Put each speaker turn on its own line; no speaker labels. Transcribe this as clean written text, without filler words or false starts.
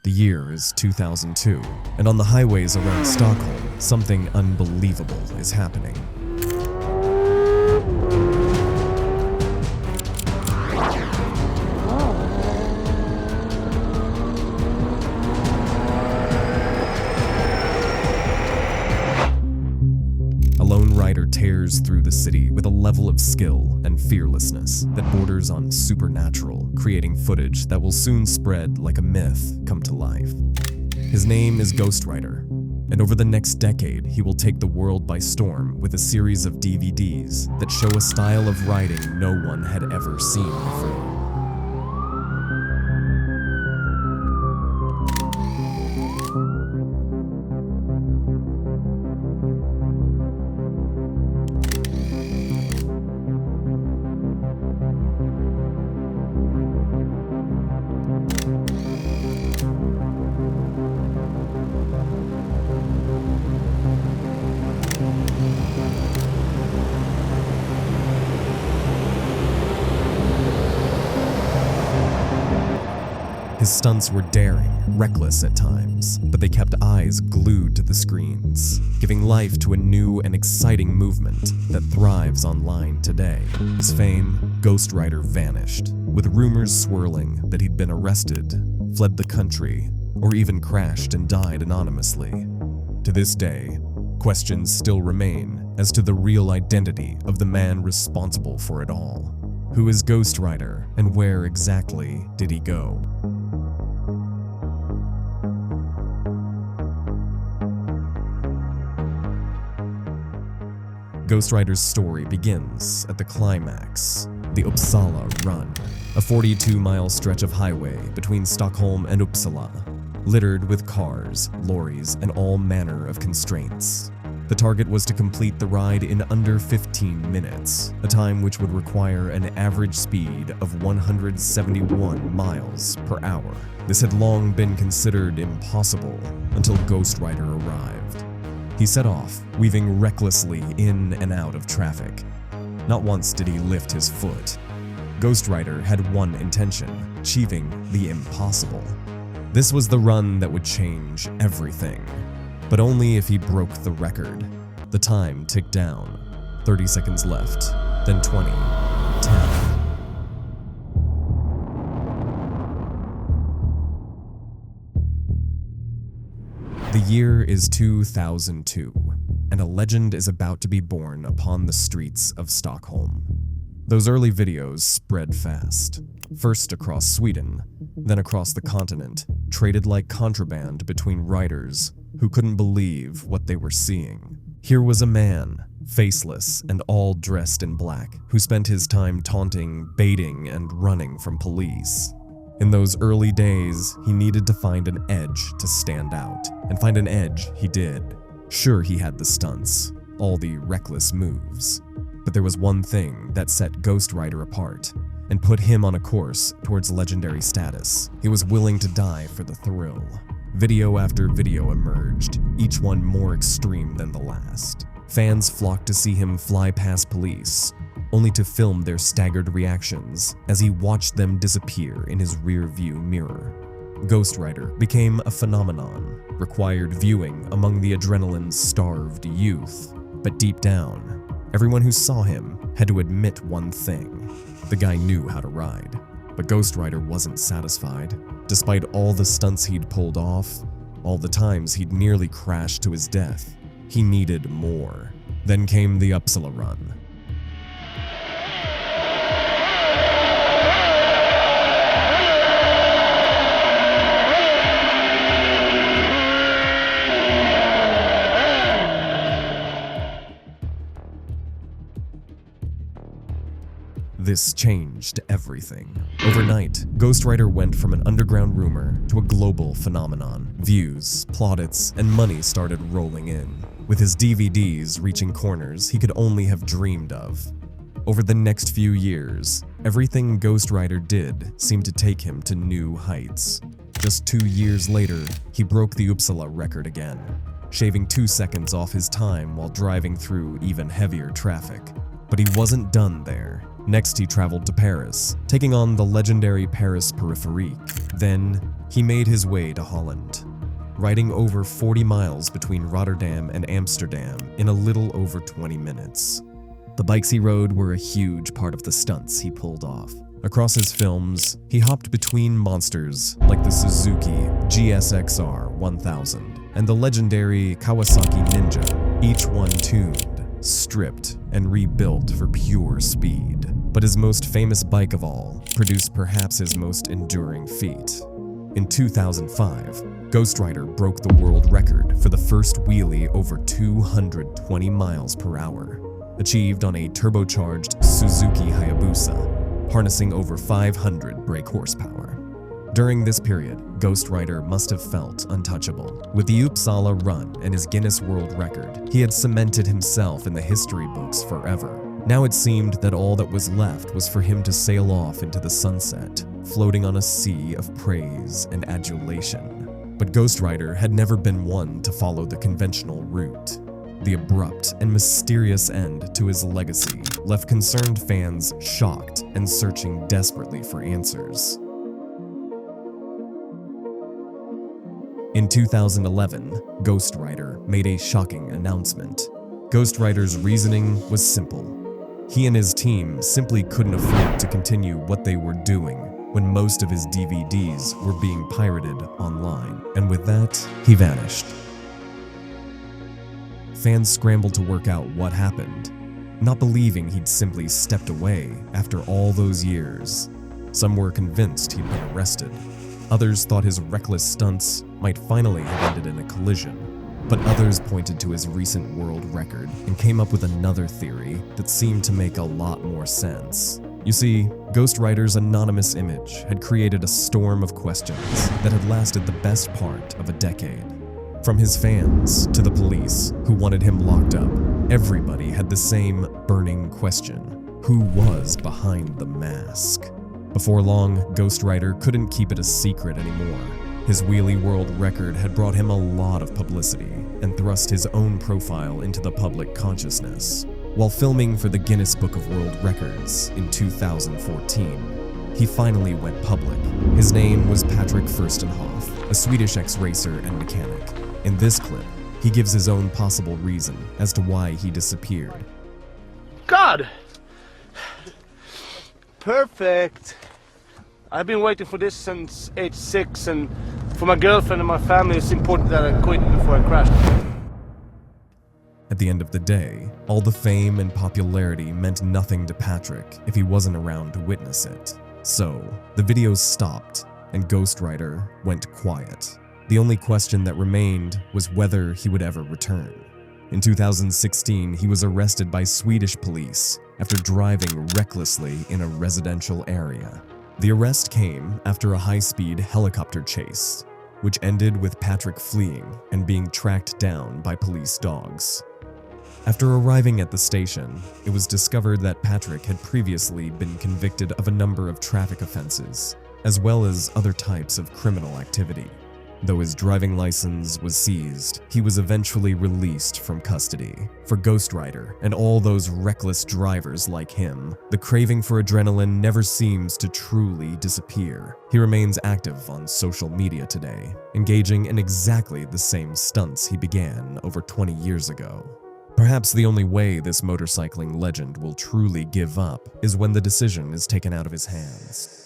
The year is 2002, and on the highways around Stockholm, something unbelievable is happening. A lone rider tears through the city with a level of skill and fearlessness that borders on supernatural, creating footage that will soon spread like a myth come to life. His name is Ghost Rider, and over the next decade, he will take the world by storm with a series of DVDs that show a style of riding no one had ever seen before. His stunts were daring, reckless at times, but they kept eyes glued to the screens, giving life to a new and exciting movement that thrives online today. His fame, Ghost Rider vanished, with rumors swirling that he'd been arrested, fled the country, or even crashed and died anonymously. To this day, questions still remain as to the real identity of the man responsible for it all. Who is Ghost Rider, and where exactly did he go? Ghost Rider's story begins at the climax, the Uppsala Run, a 42-mile stretch of highway between Stockholm and Uppsala, littered with cars, lorries, and all manner of constraints. The target was to complete the ride in under 15 minutes, a time which would require an average speed of 171 miles per hour. This had long been considered impossible until Ghost Rider arrived. He set off, weaving recklessly in and out of traffic. Not once did he lift his foot. Ghost Rider had one intention: achieving the impossible. This was the run that would change everything, but only if he broke the record. The time ticked down. 30 seconds left, then 20, 10. The year is 2002, and a legend is about to be born upon the streets of Stockholm. Those early videos spread fast, first across Sweden, then across the continent, traded like contraband between riders who couldn't believe what they were seeing. Here was a man, faceless and all dressed in black, who spent his time taunting, baiting, and running from police. In those early days, he needed to find an edge to stand out, and find an edge he did. Sure, he had the stunts, all the reckless moves, but there was one thing that set Ghost Rider apart and put him on a course towards legendary status. He was willing to die for the thrill. Video after video emerged, each one more extreme than the last. Fans flocked to see him fly past police, only to film their staggered reactions as he watched them disappear in his rear-view mirror. Ghost Rider became a phenomenon, required viewing among the adrenaline-starved youth. But deep down, everyone who saw him had to admit one thing: the guy knew how to ride. But Ghost Rider wasn't satisfied. Despite all the stunts he'd pulled off, all the times he'd nearly crashed to his death, he needed more. Then came the Uppsala Run. This changed everything. Overnight, Ghost Rider went from an underground rumor to a global phenomenon. Views, plaudits, and money started rolling in, with his DVDs reaching corners he could only have dreamed of. Over the next few years, everything Ghost Rider did seemed to take him to new heights. Just 2 years later, he broke the Uppsala record again, shaving 2 seconds off his time while driving through even heavier traffic. But he wasn't done there. Next, he traveled to Paris, taking on the legendary Paris Peripherique. Then, He made his way to Holland, riding over 40 miles between Rotterdam and Amsterdam in a little over 20 minutes. The bikes he rode were a huge part of the stunts he pulled off. Across his films, he hopped between monsters like the Suzuki GSX-R 1000 and the legendary Kawasaki Ninja, each one tuned, stripped, and rebuilt for pure speed. But his most famous bike of all produced perhaps his most enduring feat. In 2005, Ghost Rider broke the world record for the first wheelie over 220 miles per hour, achieved on a turbocharged Suzuki Hayabusa, harnessing over 500 brake horsepower. During this period, Ghost Rider must have felt untouchable. With the Uppsala Run and his Guinness World Record, he had cemented himself in the history books forever. Now it seemed that all that was left was for him to sail off into the sunset, floating on a sea of praise and adulation. But Ghost Rider had never been one to follow the conventional route. The abrupt and mysterious end to his legacy left concerned fans shocked and searching desperately for answers. In 2011, Ghost Rider made a shocking announcement. Ghost Rider's reasoning was simple. He and his team simply couldn't afford to continue what they were doing when most of his DVDs were being pirated online, and with that, he vanished. Fans scrambled to work out what happened, not believing he'd simply stepped away after all those years. Some were convinced he'd been arrested. Others thought his reckless stunts might finally have ended in a collision. But others pointed to his recent world record and came up with another theory that seemed to make a lot more sense. You see, Ghost Rider's anonymous image had created a storm of questions that had lasted the best part of a decade. From his fans to the police who wanted him locked up, everybody had the same burning question: who was behind the mask? Before long, Ghost Rider couldn't keep it a secret anymore. His wheelie world record had brought him a lot of publicity and thrust his own profile into the public consciousness. While filming for the Guinness Book of World Records in 2014, he finally went public. His name was Patrick Furstenhoff, a Swedish ex-racer and mechanic. In this clip, he gives his own possible reason as to why he disappeared.
God! Perfect! I've been waiting for this since age 6, and for my girlfriend and my family it's important that I quit before I crashed.
At the end of the day, all the fame and popularity meant nothing to Patrick if he wasn't around to witness it. So, the videos stopped and Ghost Rider went quiet. The only question that remained was whether he would ever return. In 2016, he was arrested by Swedish police after driving recklessly in a residential area. The arrest came after a high-speed helicopter chase, which ended with Patrick fleeing and being tracked down by police dogs. After arriving at the station, it was discovered that Patrick had previously been convicted of a number of traffic offenses, as well as other types of criminal activity. Though his driving license was seized, he was eventually released from custody. For Ghost Rider and all those reckless drivers like him, the craving for adrenaline never seems to truly disappear. He remains active on social media today, engaging in exactly the same stunts he began over 20 years ago. Perhaps the only way this motorcycling legend will truly give up is when the decision is taken out of his hands.